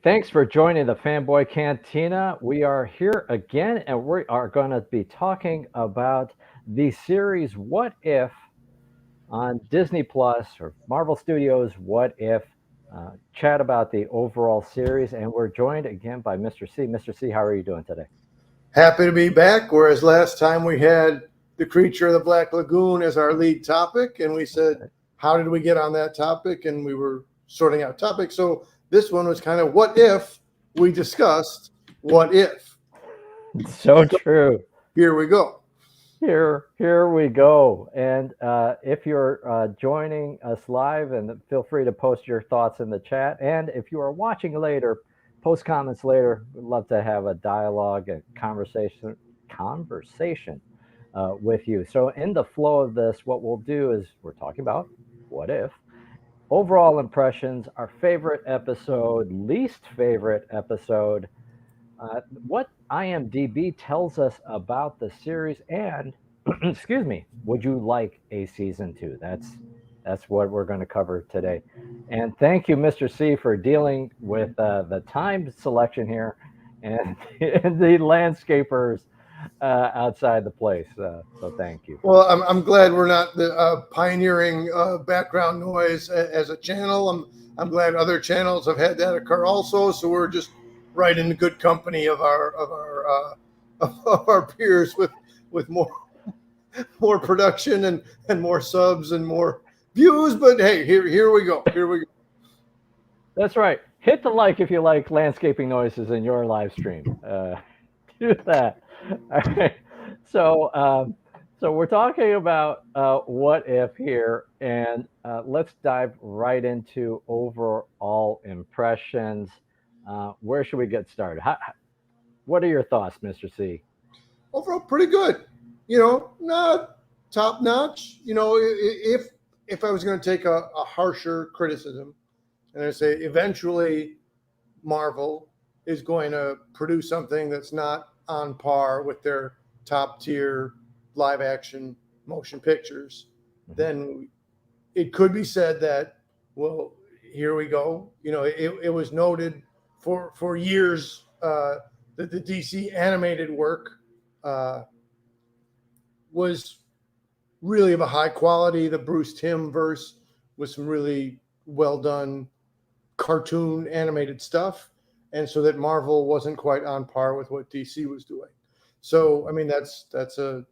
Thanks for joining the Fanboy Cantina. We are here again, and we are going to be talking about the series What If on Disney Plus or Marvel Studios What If. Chat about the overall series, and we're joined again by Mr. C. Mr. C, how are you doing today? Happy to be back, whereas last time we had the creature of the Black Lagoon as our lead topic, and we said, how did we get on that topic? And we were sorting out topics. So this one was kind of what if we discussed what if. So true. Here we go. Here we go. And if you're joining us live, and feel free to post your thoughts in the chat. And if you are watching later, post comments later. We'd love to have a dialogue, a conversation with you. So in the flow of this, what we'll do is we're talking about what if, overall impressions, our favorite episode, least favorite episode, what IMDB tells us about the series, and excuse me, would you like a season two? That's what we're going to cover today. And thank you, Mr. C, for dealing with the time selection here and, and the landscapers outside the place. So thank you. Well, I'm glad we're not the pioneering background noise as a channel. I'm glad other channels have had that occur also. So we're just right in the good company of our peers with more production and more subs and more views. But hey, here we go. That's right. Hit the like if you like landscaping noises in your live stream. Do that. All right. So we're talking about what if here, and let's dive right into overall impressions. Where should we get started? What are your thoughts, Mr. C? Overall, pretty good. Not top notch. If I was going to take a harsher criticism, and I say eventually Marvel is going to produce something that's not on par with their top tier live action motion pictures, then it could be said that, well, here we go. It was noted for years that the DC animated work was really of a high quality. The Bruce Timm verse was some really well done cartoon animated stuff, and so that Marvel wasn't quite on par with what DC was doing. So I mean that's a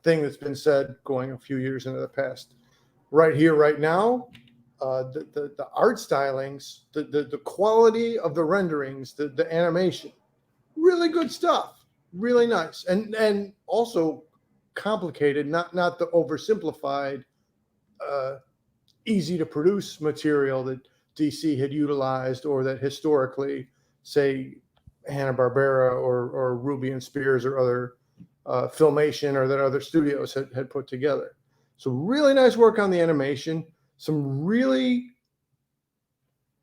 thing that's been said going a few years into the past. Right here, right now, the art stylings, the quality of the renderings, the animation, really good stuff, really nice, and also complicated, not the oversimplified, easy to produce material that DC had utilized, or that historically, say, Hanna-Barbera or Ruby and Spears or other Filmation or that other studios had put together. So really nice work on the animation, some really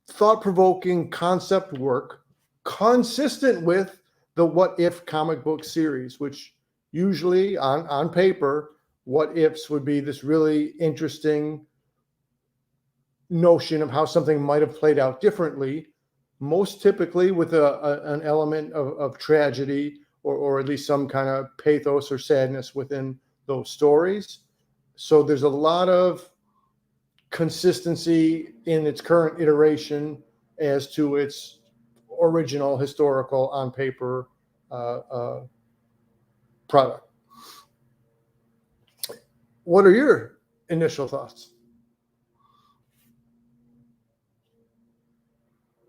thought-provoking concept work, consistent with the What If comic book series, which usually on paper, what ifs would be this really interesting notion of how something might have played out differently, most typically with an element of tragedy or at least some kind of pathos or sadness within those stories. So there's a lot of consistency in its current iteration as to its original historical on paper product. What are your initial thoughts?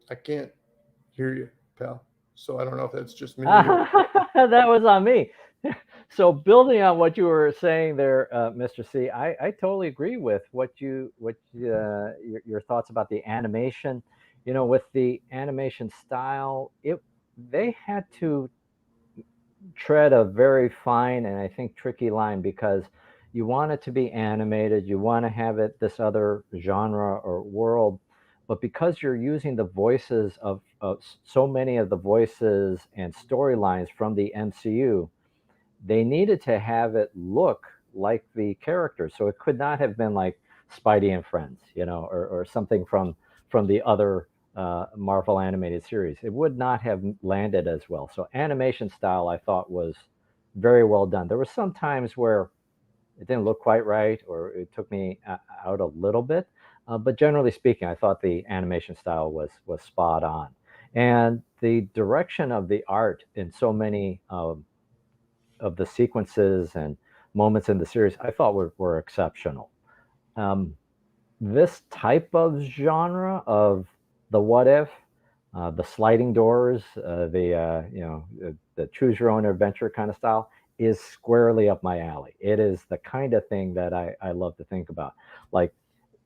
I can't hear you, pal. So I don't know if that's just me. That was on me. So building on what you were saying there, Mr. C, I totally agree with your thoughts about the animation. With the animation style, they had to tread a very fine and I think tricky line, because you want it to be animated, you want to have it this other genre or world, but because you're using the voices of so many of the voices and storylines from the MCU, they needed to have it look like the characters. So it could not have been like Spidey and Friends, or something from the other Marvel animated series. It would not have landed as well. So animation style, I thought, was very well done. There were some times where it didn't look quite right, or it took me out a little bit. But generally speaking, I thought the animation style was spot on, and the direction of the art in so many of the sequences and moments in the series, I thought were exceptional. Um, this type of genre of the what if, the sliding doors, the choose your own adventure kind of style is squarely up my alley. It is the kind of thing that I love to think about. Like,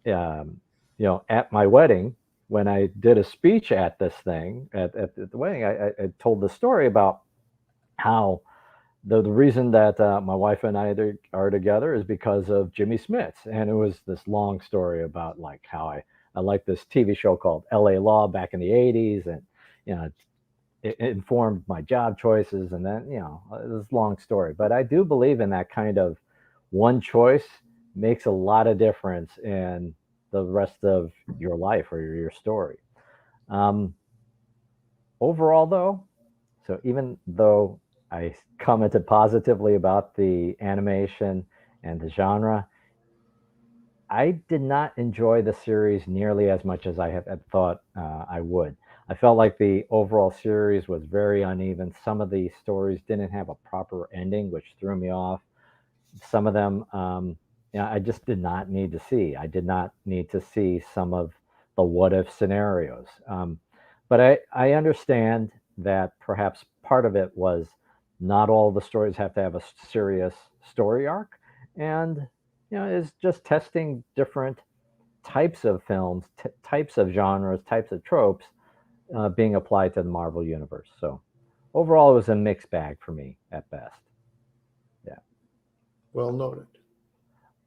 at my wedding, when I did a speech at this thing at the wedding, I told the story about how the reason that my wife and are together is because of Jimmy Smits, and it was this long story about like how I liked this TV show called L.A. Law back in the '80s, and you know it informed my job choices, and then it was a long story. But I do believe in that kind of one choice makes a lot of difference in the rest of your life or your story. Um, Overall, though, so even though I commented positively about the animation and the genre, I did not enjoy the series nearly as much as I had thought I would. I felt like the overall series was very uneven. Some of the stories didn't have a proper ending, which threw me off. Some of them, I just did not need to see. I did not need to see some of the what if scenarios. But I understand that perhaps part of it was not all the stories have to have a serious story arc, and is just testing different types of films, types of genres, types of tropes being applied to the Marvel universe. So overall, it was a mixed bag for me at best. Yeah. Well noted.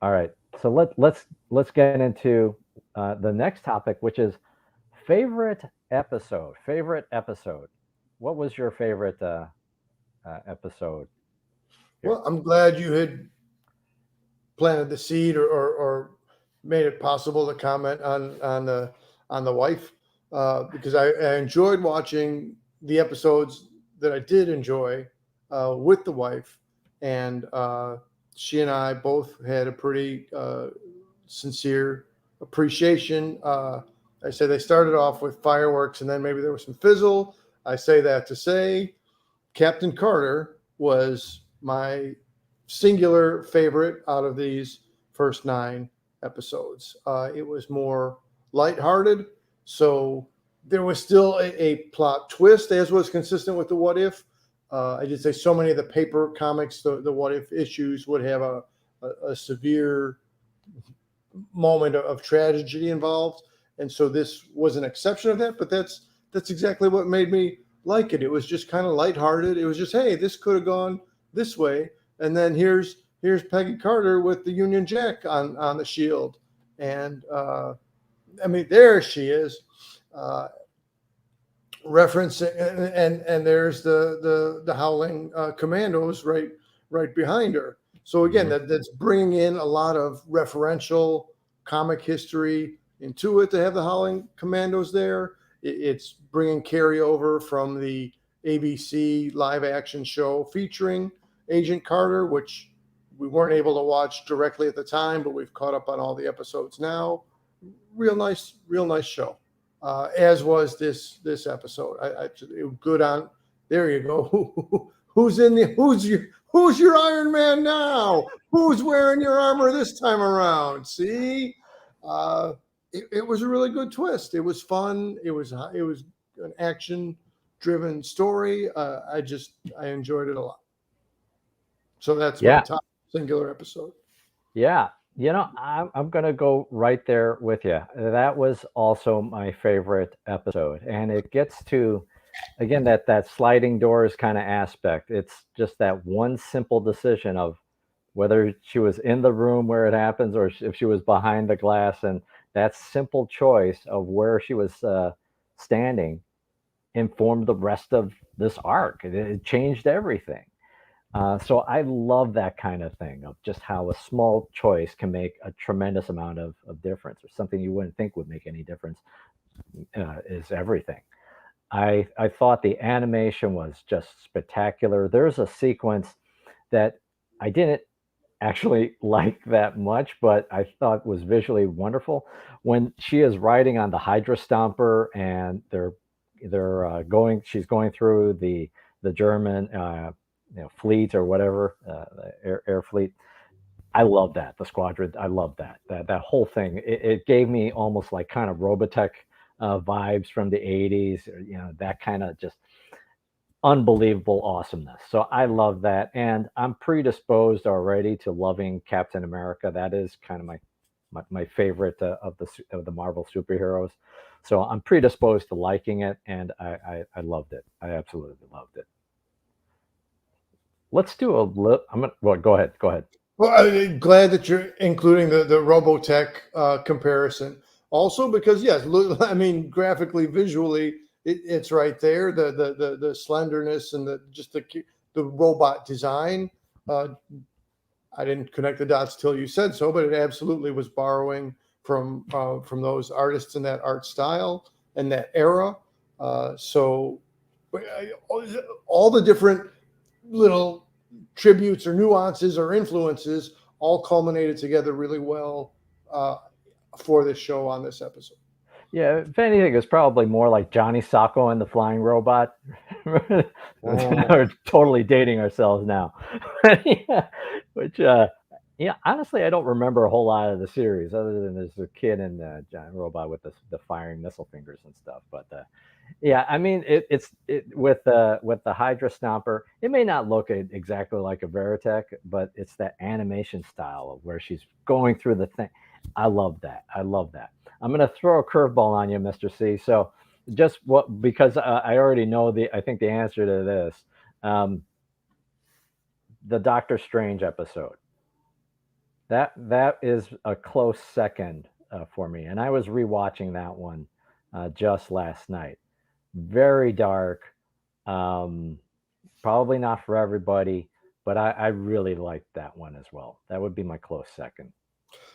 All right. So let's get into the next topic, which is favorite episode. Favorite episode. What was your favorite episode here? Well, I'm glad you had planted the seed, or made it possible to comment on the wife, because I enjoyed watching the episodes that I did enjoy with the wife, and she and I both had a pretty sincere appreciation. I say they started off with fireworks, and then maybe there was some fizzle. I say that to say Captain Carter was my singular favorite out of these first 9 episodes. It was more lighthearted, so there was still a plot twist, as was consistent with the What If. I did say so many of the paper comics, the What If issues would have a severe moment of tragedy involved, and so this was an exception of that. But that's exactly what made me like it. It was just kind of lighthearted. It was just, hey, this could have gone this way, and then here's Peggy Carter with the Union Jack on the shield, and I mean, there she is, referencing, and there's the Howling Commandos right behind her. So again, that's bringing in a lot of referential comic history into it to have the Howling Commandos there. It's bringing carryover from the ABC live action show featuring Agent Carter, which we weren't able to watch directly at the time, but we've caught up on all the episodes now. Real nice show. As was this episode. Good on. There you go. Who's your Iron Man now? Who's wearing your armor this time around? See, it was a really good twist. It was fun. It was an action driven story. I enjoyed it a lot. So that's my Yeah. top singular episode. Yeah. I'm going to go right there with you. That was also my favorite episode. And it gets to, again, that sliding doors kind of aspect. It's just that one simple decision of whether she was in the room where it happens or if she was behind the glass. And that simple choice of where she was standing informed the rest of this arc. It changed everything. So I love that kind of thing of just how a small choice can make a tremendous amount of difference, or something you wouldn't think would make any difference is everything. I thought the animation was just spectacular. There's a sequence that I didn't actually like that much, but I thought was visually wonderful when she is riding on the Hydra Stomper and they're going. She's going through the German fleet or whatever, the air fleet. I love that, the squadron. I love that whole thing. It gave me almost like kind of Robotech vibes from the '80s. That kind of just unbelievable awesomeness. So I love that, and I'm predisposed already to loving Captain America. That is kind of my favorite of the Marvel superheroes. So I'm predisposed to liking it, and I loved it. I absolutely loved it. Let's do a little. I'm gonna. Well, go ahead. Go ahead. Well, I'm glad that you're including the Robotech comparison. Also, because yes, look, I mean, graphically, visually, it's right there. The slenderness and the robot design. Uh, I didn't connect the dots till you said so, but it absolutely was borrowing from those artists in that art style and that era. So all the different little tributes or nuances or influences all culminated together really well for this show on this episode. Yeah, if anything, it's probably more like Johnny Sacco and the Flying Robot. Oh, We're totally dating ourselves now. Yeah, which, yeah, honestly, I don't remember a whole lot of the series other than there's a kid and the giant robot with the firing missile fingers and stuff. But yeah, I mean, with the Hydra Stomper. It may not look exactly like a Veritech, but it's that animation style of where she's going through the thing. I love that. I love that. I'm going to throw a curveball on you, Mr. C. So just what because I already know I think the answer to this, um, the Doctor Strange episode. That is a close second for me, and I was rewatching that one just last night. Very dark. Um, Probably not for everybody, but I really liked that one as well. That would be my close second.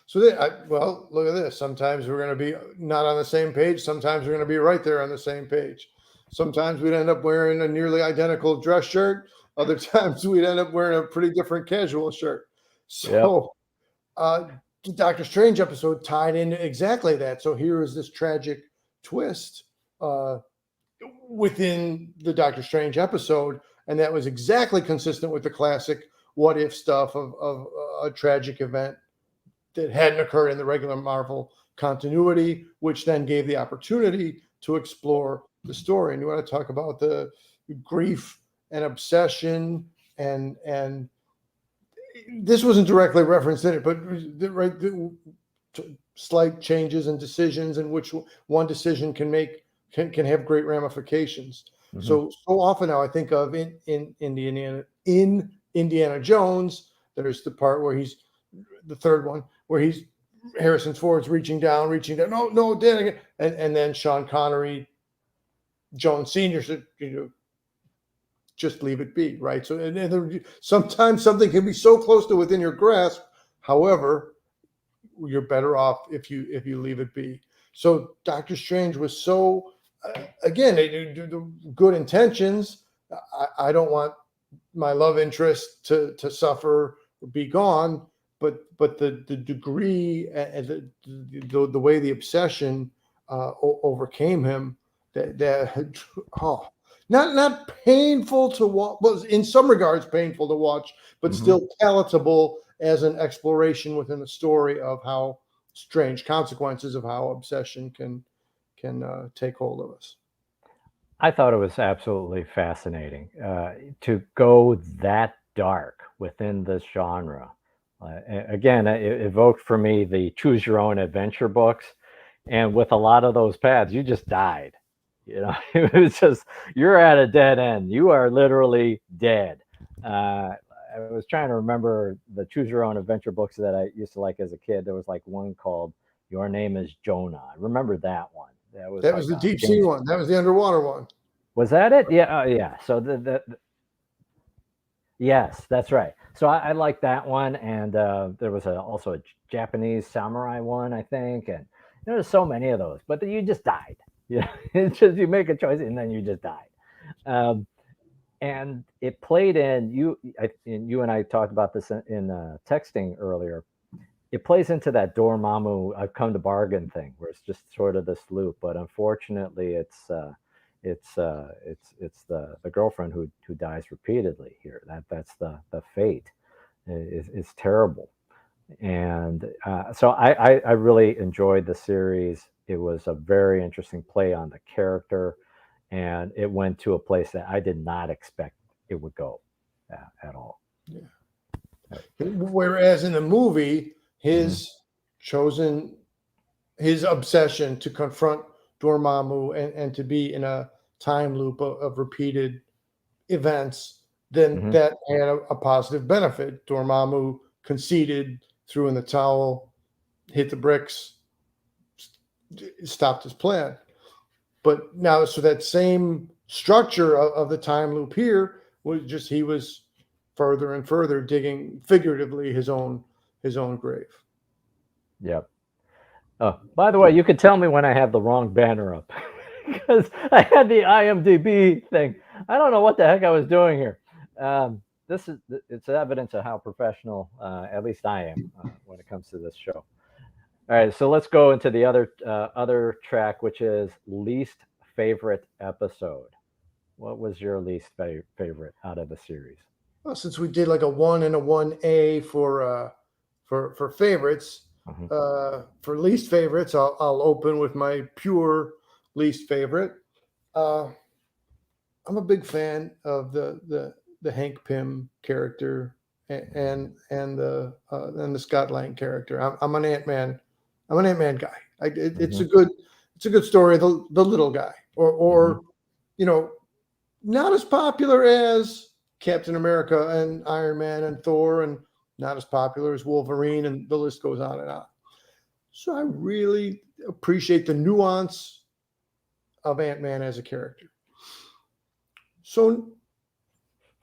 so well, look at this. Sometimes we're going to be not on the same page. Sometimes we're going to be right there on the same page. Sometimes we'd end up wearing a nearly identical dress shirt. Other times we'd end up wearing a pretty different casual shirt. Yep. So the Doctor Strange episode tied into exactly that. So here is this tragic twist uh, within the Doctor Strange episode, and that was exactly consistent with the classic what if stuff of a tragic event that hadn't occurred in the regular Marvel continuity, which then gave the opportunity to explore the story. And you want to talk about the grief and obsession and this wasn't directly referenced in it, but right, slight changes and decisions in which one decision can have great ramifications. Hmm. So often now I think of in Indiana Jones, there's the part where he's the third one where he's Harrison Ford's reaching down, no, no, Dad, and then Sean Connery, Jones Senior said, just leave it be, right? So and sometimes something can be so close to within your grasp. However, you're better off if you leave it be. So Doctor Strange was so again good intentions. I don't want my love interest to suffer or be gone, but the degree and the way the obsession overcame him that oh not painful to watch, well, in some regards painful to watch, but Hmm. still palatable as an exploration within the story of how strange consequences of how obsession can take hold of us. I thought it was absolutely fascinating to go that dark within this genre. Again, it evoked for me the choose your own adventure books, and with a lot of those paths, you just died. It was just you're at a dead end. You are literally dead. I was trying to remember the choose your own adventure books that I used to like as a kid. There was like one called Your Name is Jonah. I remember that one. That was That was like the deep sea James. one. That was the underwater one. Was that it? Yeah, yeah. So yes, that's right. So I like that one, and there was also a Japanese samurai one, I think, and there's so many of those. But you just died. Yeah, it's just you make a choice and then you just die. Um, and it played in and you and I talked about this in texting earlier. It plays into that Dormammu I've come to bargain thing, where it's just sort of this loop. But unfortunately, it's the girlfriend who dies repeatedly here. That's the fate is terrible. And so I really enjoyed the series. It was a very interesting play on the character, and it went to a place that I did not expect it would go at all. Yeah. Whereas in the movie, Hmm. chosen his obsession to confront Dormammu and to be in a time loop of repeated events, then Hmm. that had a positive benefit. Dormammu conceded, threw in the towel, hit the bricks, stopped his plan. But now, so that same structure of the time loop here was just he was further and further digging figuratively his own grave. Yep. Oh, by the way, you can tell me when I have the wrong banner up because I had the IMDB thing. I don't know what the heck I was doing here. This is it's evidence of how professional, at least I am, when it comes to this show. All right, so let's go into the other track, which is least favorite episode. What was your least favorite out of the series? Well, since we did like a 1 and a 1A for favorites, Hmm. for least favorites, I'll open with my pure least favorite. Uh, I'm a big fan of the Hank Pym character and the Scott Lang character. I'm an Ant Man. I'm an Ant Man guy. Hmm. It's a good story. The little guy, Hmm. or you know, not as popular as Captain America and Iron Man and Thor, and not as popular as Wolverine, and the list goes on and on. So I really appreciate the nuance of Ant Man as a character. So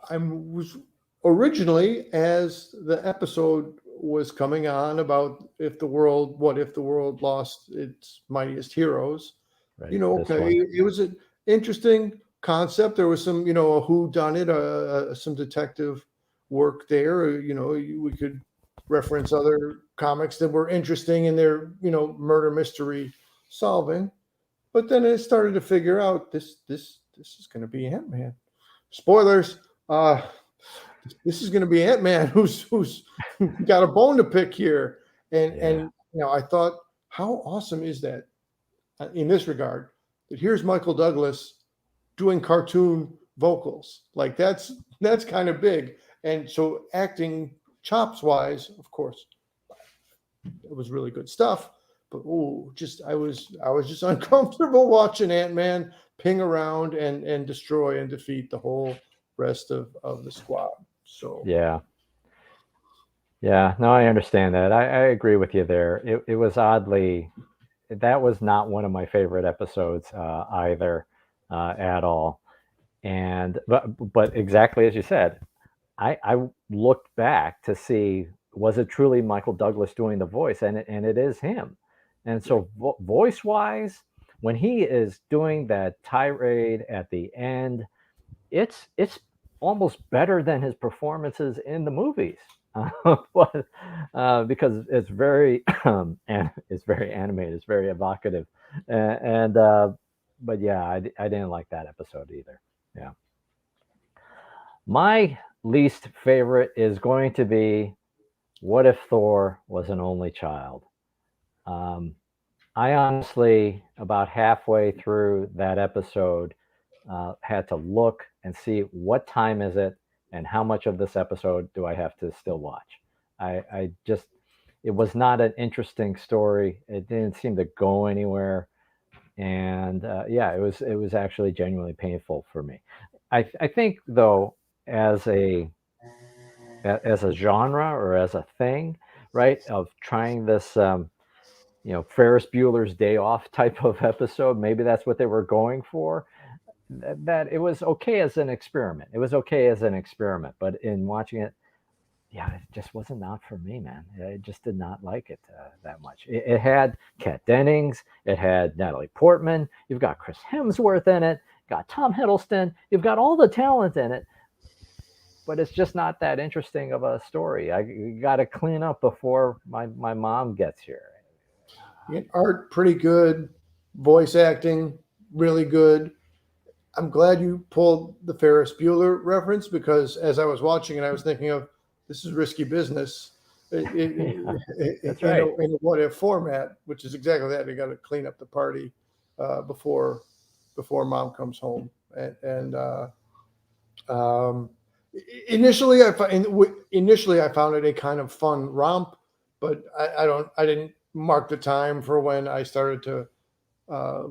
I was originally, as the episode was coming on about what if the world lost its mightiest heroes, Right, this okay, one. it was an interesting concept. There was some, a who done it, some detective work there. We could reference other comics that were interesting in their, murder mystery solving. But then I started to figure out this is going to be Ant Man. Spoilers. Uh, this is going to be Ant Man who's got a bone to pick here, Yeah, and I thought, how awesome is that in this regard? That here's Michael Douglas doing cartoon vocals, like that's kind of big, and so acting chops wise, of course, it was really good stuff. But just I was just uncomfortable watching Ant Man ping around and destroy and defeat the whole rest of the squad. So yeah, yeah. No, I understand that. I agree with you there. It was oddly that was not one of my favorite episodes either at all. And but exactly as you said, I looked back to see was it truly Michael Douglas doing the voice, and it is him. And yeah. so voice wise, when he is doing that tirade at the end, it's almost better than his performances in the movies. But, because it's very and it's very animated, it's very evocative, and but yeah, I didn't like that episode either. Yeah. My least favorite is going to be What If Thor Was an Only Child? Um, I honestly, about halfway through that episode, had to look and see what time is it and how much of this episode do I have to still watch. I just, it was not an interesting story. It didn't seem to go anywhere. And yeah, it was actually genuinely painful for me. I think though, as a genre or as a thing, right? Of trying this, Ferris Bueller's Day Off type of episode. Maybe that's what they were going for. That it was okay as an experiment. It was okay as an experiment, but in watching it, yeah, it just wasn't not for me, man. I just did not like it that much. It had Kat Dennings, it had Natalie Portman, you've got Chris Hemsworth in it, got Tom Hiddleston, you've got all the talent in it, but it's just not that interesting of a story. I got to clean up before my mom gets here. Art pretty good, voice acting really good. I'm glad you pulled the Ferris Bueller reference because as I was watching it, I was thinking of this is risky business Yeah, that's in right. a what if format, which is exactly that. You got to clean up the party before mom comes home, and um, initially I found it a kind of fun romp, but I didn't mark the time for when I started to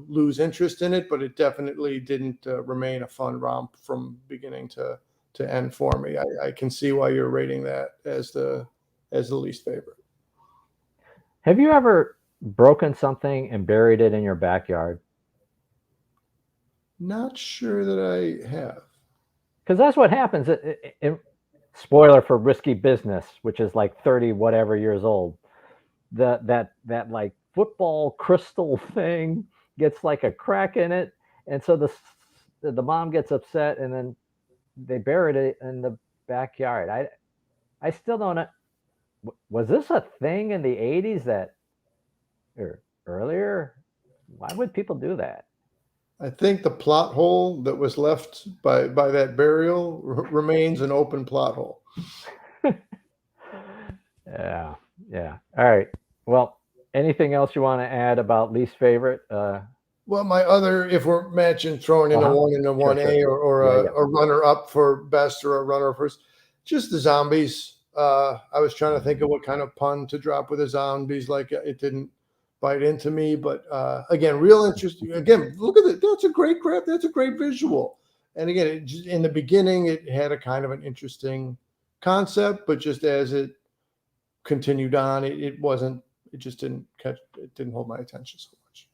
lose interest in it, but it definitely didn't remain a fun romp from beginning to end for me. I can see why you're rating that as the least favorite. Have you ever broken something and buried it in your backyard? Not sure that I have. Because that's what happens. Spoiler for Risky Business, which is like 30 whatever years old. That like football crystal thing gets like a crack in it, and so the mom gets upset, and then they buried it in the backyard. I still don't know. Was this a thing in the 80s that or earlier? Why would people do that? I think the plot hole that was left by that burial remains an open plot hole. Yeah, yeah. All right. Well, anything else you want to add about least favorite? Well, my other, if we're matching, throwing in a Uh-huh. one and a Sure, one sure. A or Yeah, yeah. a runner up for best or a runner first, just the zombies. I was trying to think of what kind of pun to drop with the zombies. Like it didn't bite into me, but again, real interesting. Again, look at it. That's a great graph. That's a great visual. And again, in the beginning, it had a kind of an interesting concept, but just as it continued on, it wasn't. It just didn't catch. It didn't hold my attention so much.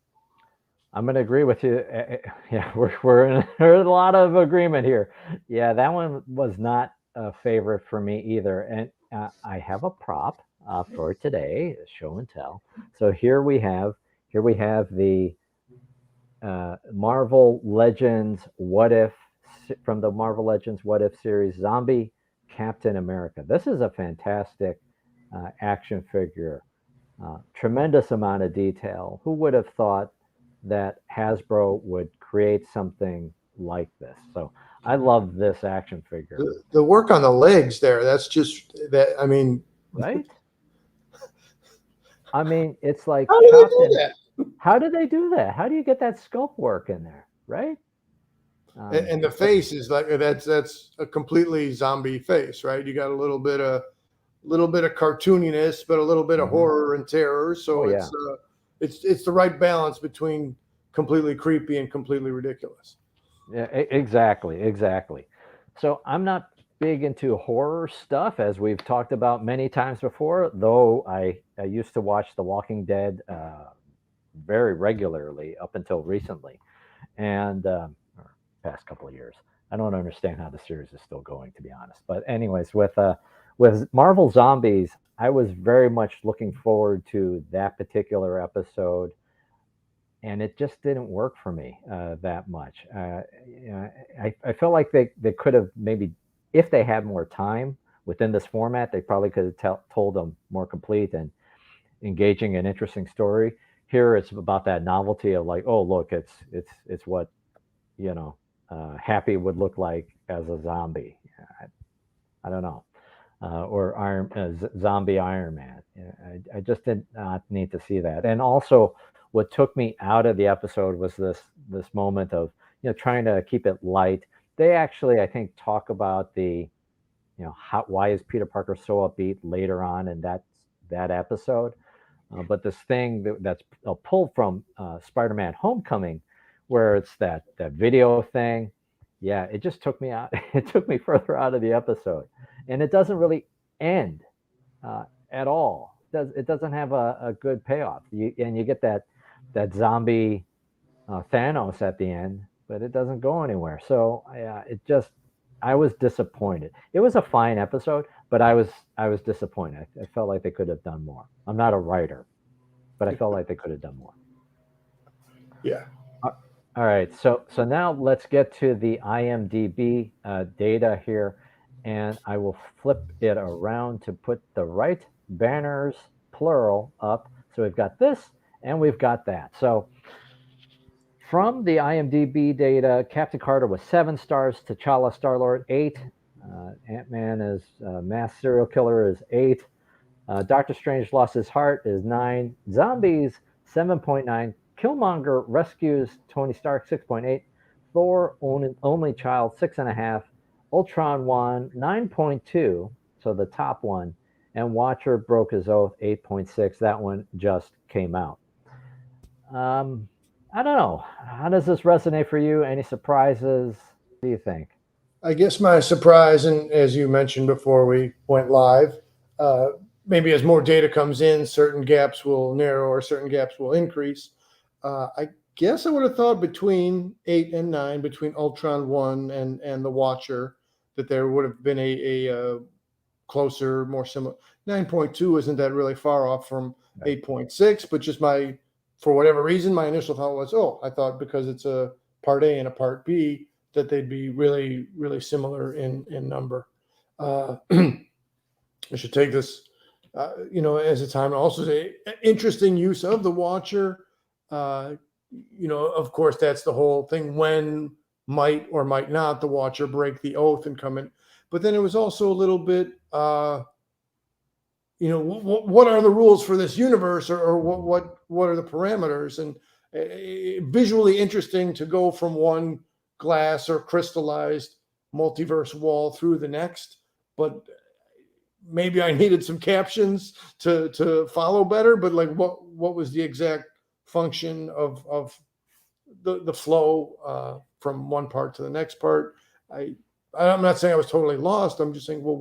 I'm going to agree with you. Yeah, we're in there's a lot of agreement here. Yeah, that one was not a favorite for me either. And I have a prop for today, show and tell. So here we have the Marvel Legends What If from the Marvel Legends What If series, Zombie Captain America. This is a fantastic action figure. Tremendous amount of detail. Who would have thought that Hasbro would create something like this? So I love this action figure. The work on the legs there, that's just that. I mean, Right? I mean, it's like how do they chopped do in. that? How do they do that? How do you get that sculpt work in there? Right? And the But face is like that's a completely zombie face, right? You got a little bit of cartooniness, but a little bit of mhm. horror and terror. Oh So yeah, it's the right balance between completely creepy and completely ridiculous. yeah, exactly, exactly. So I'm not big into horror stuff, as we've talked about many times before. Though I used to watch The Walking Dead very regularly up until recently, and or past couple of years. I don't understand how the series is still going, to be honest. But anyways, with Marvel Zombies, I was very much looking forward to that particular episode, and it just didn't work for me that much. You know, I felt like they could have maybe, if they had more time within this format, they probably could have told them more complete and engaging and interesting story. Here, it's about that novelty of like, oh, look, it's what you know Happy would look like as a zombie. I don't know, or zombie Iron Man. I just did not need to see that. And also, what took me out of the episode was this moment of trying to keep it light. They actually, I think, talk about the why is Peter Parker so upbeat later on in that episode. But this thing that's pulled from Spider-Man: Homecoming, where it's that video thing, yeah, it just took me out. It took me further out of the episode, and it doesn't really end at all. It doesn't have a good payoff, and you get that zombie Thanos at the end, but it doesn't go anywhere. So yeah, it just I was disappointed. It was a fine episode, but I was disappointed. I felt like they could have done more. I'm not a writer, but I felt like they could have done more. Yeah. All right, so now let's get to the IMDb data here, and I will flip it around to put the right banners, plural, up. So we've got this and we've got that. So from the IMDb data, Captain Carter was 7 stars, T'Challa Star-Lord 8, Ant-Man is Mass Serial Killer is 8, Doctor Strange Lost His Heart is 9, Zombies 7.9, Killmonger Rescues Tony Stark 6.8, Thor Only Child 6.5, Ultron 1 9.2, so the top one, and Watcher Broke His Oath 8.6. That one just came out. I don't know. How does this resonate for you? Any surprises? What do you think? I guess my surprise, and as you mentioned before we went live, uh, maybe as more data comes in, certain gaps will narrow or certain gaps will increase. I guess I would have thought between 8 and 9, between Ultron 1 and the Watcher, that there would have been a closer, more similar. 9.2 isn't that really far off from 8.6, but just for whatever reason, my initial thought was, I thought because it's a part A and a part B, that they'd be really, really similar in number. I should take this, as a time. Also, say interesting use of the Watcher. Of course, that's the whole thing. When might or might not the Watcher break the oath and come in? But then it was also a little bit, what are the rules for this universe, or what are the parameters? And visually interesting to go from one glass or crystallized multiverse wall through the next, but maybe I needed some captions to follow better. But like, what was the exact function of the flow from one part to the next part? I'm not saying I was totally lost. I'm just saying, well,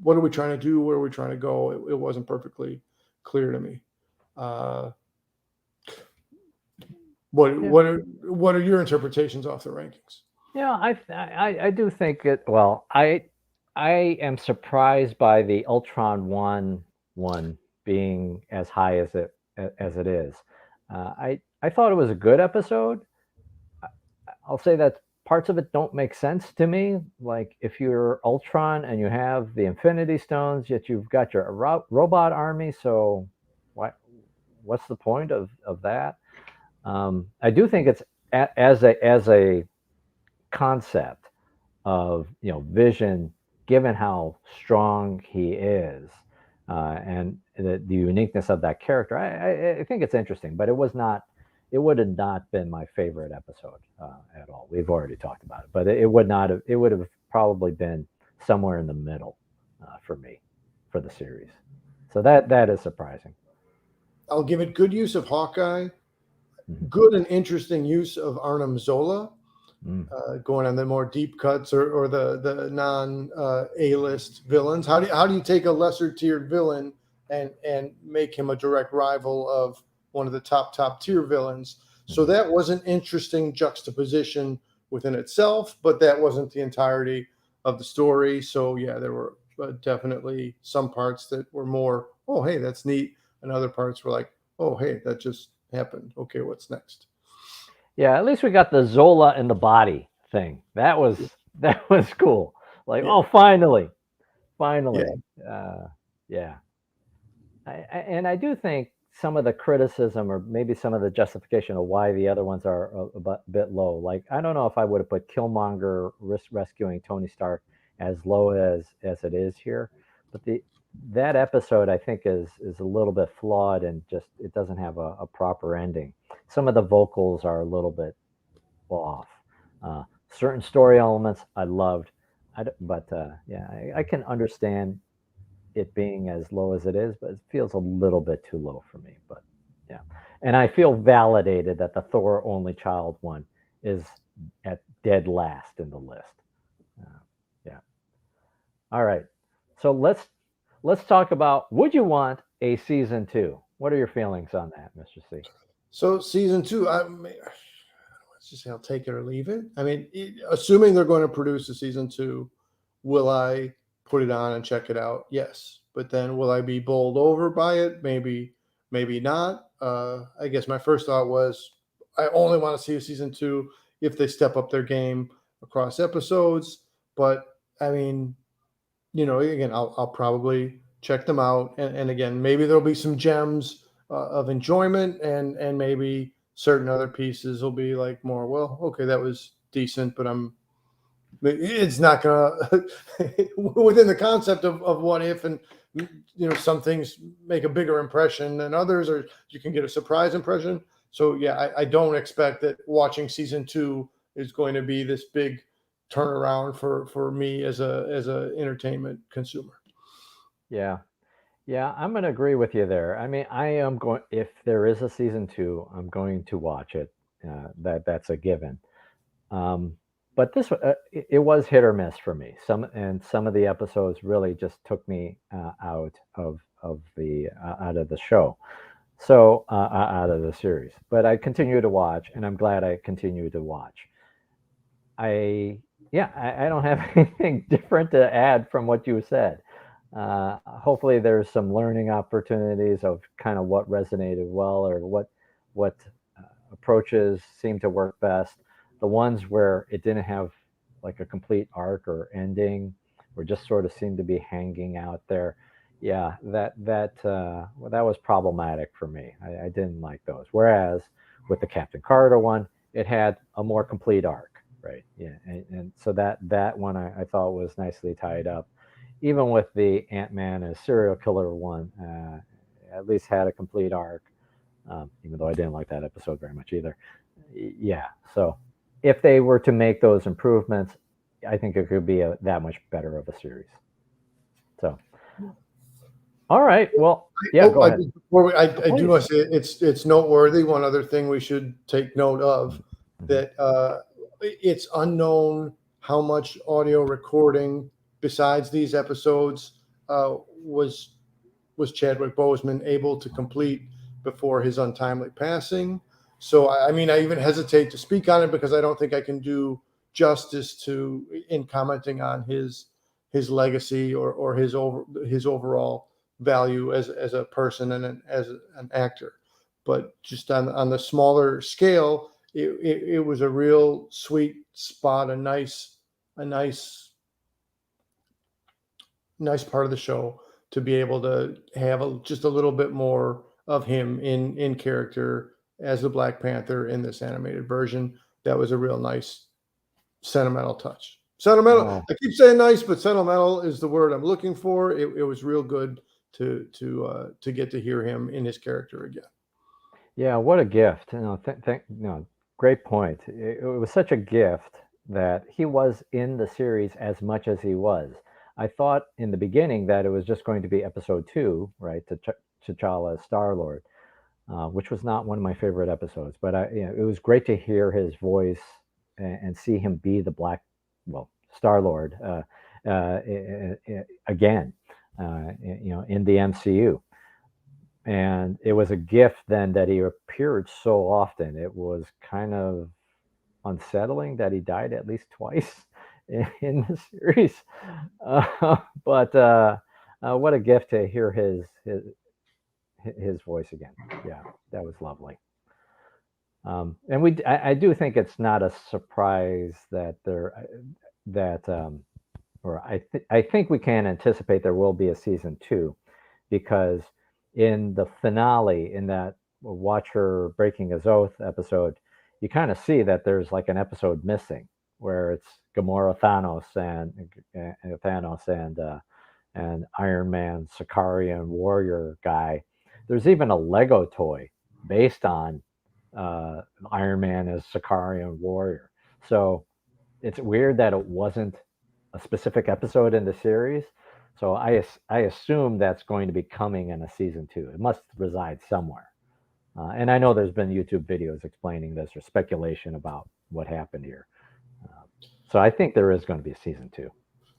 what are we trying to do? Where are we trying to go? It wasn't perfectly clear to me. What are your interpretations off the rankings? Yeah, I do think it. Well, I am surprised by the Ultron one being as high as it is. I thought it was a good episode. I'll say that parts of it don't make sense to me. Like if you're Ultron and you have the Infinity Stones, yet you've got your robot army, so what's the point of that? I do think it's as a concept of Vision, given how strong he is, and the uniqueness of that character. I think it's interesting, but it would have not been my favorite episode at all. We've already talked about it, but it would not have. It would have probably been somewhere in the middle for me for the series. So that is surprising. I'll give it good use of Hawkeye, Mhm. good and interesting use of Arnim Zola, going on the more deep cuts or the non A-list villains. How do you take a lesser tiered villain and make him a direct rival of one of the top tier villains? So that was an interesting juxtaposition within itself, but that wasn't the entirety of the story. So yeah, there were definitely some parts that were more, oh hey, that's neat, and other parts were like, oh hey, that just happened. Okay, what's next? Yeah, at least we got the Zola in the body thing. That was cool. Like, Yeah. oh, finally, Yeah. yeah. And I do think some of the criticism, or maybe some of the justification of why the other ones are a bit low. Like, I don't know if I would have put Killmonger rescuing Tony Stark as low as it is here, but that episode I think is a little bit flawed, and just it doesn't have a proper ending. Some of the vocals are a little bit off. Certain story elements I loved, but yeah, I can understand it being as low as it is, but it feels a little bit too low for me. But yeah, and I feel validated that the Thor Only Child one is at dead last in the list. Yeah. All right. So let's talk about, would you want a season 2? What are your feelings on that, Mr. C? So season 2, let's just say I'll take it or leave it. I mean, assuming they're going to produce a season 2, will I put it on and check it out. Yes, but then will I be bowled over by it? Maybe, maybe not. I guess my first thought was I only want to see a season 2 if they step up their game across episodes. But I mean, again, I'll probably check them out, and again, maybe there'll be some gems of enjoyment, and maybe certain other pieces will be like more, well, okay, that was decent, but it's not gonna within the concept of what if, and some things make a bigger impression than others, or you can get a surprise impression. So yeah, I don't expect that watching season 2 is going to be this big turnaround for me as a entertainment consumer. Yeah. Yeah, I'm going to agree with you there. I mean, I am going, if there is a season 2, I'm going to watch it. That's a given. Um, but it was hit or miss for me. Some of the episodes really just took me out of the show. So out of the series. But I continue to watch, and I'm glad I continue to watch. I Yeah, I don't have anything different to add from what you said. Hopefully, there's some learning opportunities of kind of what resonated well, or what approaches seem to work best. The ones where it didn't have like a complete arc or ending, or just sort of seemed to be hanging out there. Yeah, well, that was problematic for me. I didn't like those. Whereas with the Captain Carter one, it had a more complete arc, right? Yeah, and so that one I thought was nicely tied up. Even with the Ant-Man as serial killer one, at least had a complete arc. Even though I didn't like that episode very much either. Yeah, so if they were to make those improvements, I think it could be that much better of a series. So, all right. Well, yeah, go ahead. I do want to say it's noteworthy. One other thing we should take note of, that it's unknown how much audio recording besides these episodes was Chadwick Boseman able to complete before his untimely passing. So I mean, I even hesitate to speak on it because I don't think I can do justice in commenting on his legacy or his overall value as a person and as an actor. But just on the smaller scale, it was a real sweet spot, a nice part of the show to be able to have just a little bit more of him in character as the Black Panther in this animated version. That was a real nice sentimental touch. Sentimental. Oh. I keep saying nice, but sentimental is the word I'm looking for. It was real good to get to hear him in his character again. Yeah, what a gift! Great point. It was such a gift that he was in the series as much as he was. I thought in the beginning that it was just going to be episode 2, right, T'Challa Star-Lord, which was not one of my favorite episodes. But it was great to hear his voice and see him be the Star-Lord again, in the MCU. And it was a gift then that he appeared so often. It was kind of unsettling that he died at least twice in the series. But what a gift to hear his voice again. Yeah, that was lovely. And I do think it's not a surprise that I think we can anticipate there will be a season 2, because in the finale, in that Watcher breaking his oath episode, you kind of see that there's like an episode missing where it's Gamora, Thanos, and Iron Man, Sicarian warrior guy. There's even a Lego toy based on Iron Man as Sicarian warrior. So it's weird that it wasn't a specific episode in the series. So I assume that's going to be coming in a season 2. It must reside somewhere. And I know there's been YouTube videos explaining this, or speculation about what happened here. So I think there is going to be a season 2.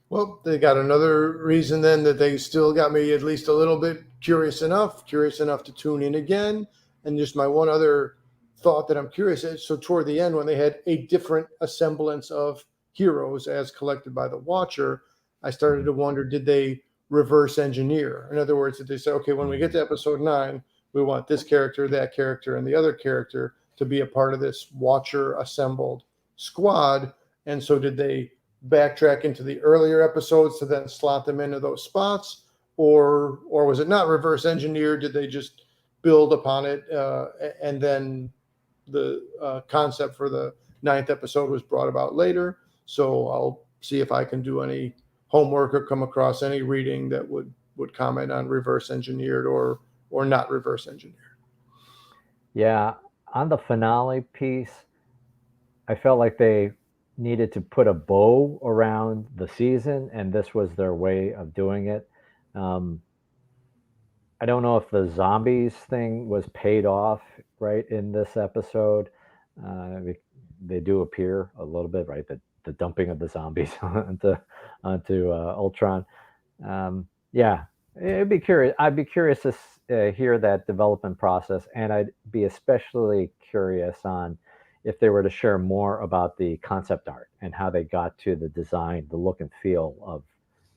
Well, they got another reason then that they still got me at least a little bit curious enough to tune in again. And just my one other thought that I'm curious is, so toward the end, when they had a different assemblance of heroes as collected by the Watcher, I started to wonder, did they reverse engineer? In other words, did they say, okay, when we get to episode 9, we want this character, that character, and the other character to be a part of this Watcher assembled squad? And so did they backtrack into the earlier episodes to then slot them into those spots? Or was it not reverse engineered? Did they just build upon it, and then the concept for the 9th episode was brought about later? So I'll see if I can do any homework or come across any reading that would comment on reverse engineered or not reverse engineered. Yeah, on the finale piece, I felt like they needed to put a bow around the season, and this was their way of doing it. Um, I don't know if the zombies thing was paid off right in this episode. They do appear a little bit, right? The dumping of the zombies onto Ultron. Yeah, it'd be curious. I'd be curious to hear that development process, and I'd be especially curious on if they were to share more about the concept art and how they got to the design, the look and feel of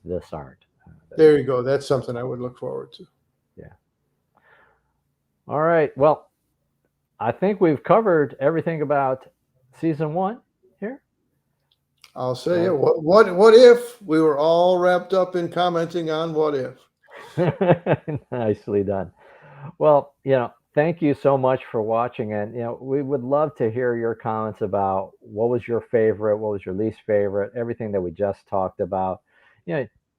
this art. There you go. That's something I would look forward to. Yeah. All right. Well, I think we've covered everything about season 1 here. I'll say, what if we were all wrapped up in commenting on what if? Nicely done. Well, thank you so much for watching. And, we would love to hear your comments about what was your favorite, what was your least favorite, everything that we just talked about.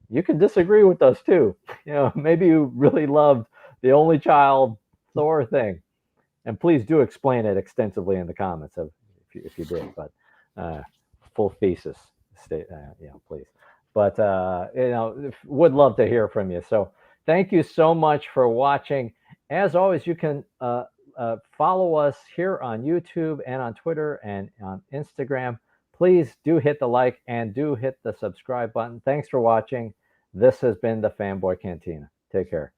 You can disagree with us too. Maybe you really loved the only child Thor thing. And please do explain it extensively in the comments if you did, but full thesis, please. But, would love to hear from you. So thank you so much for watching. As always, you can follow us here on YouTube and on Twitter and on Instagram. Please do hit the like and do hit the subscribe button. Thanks for watching. This has been the Fanboy Cantina. Take care.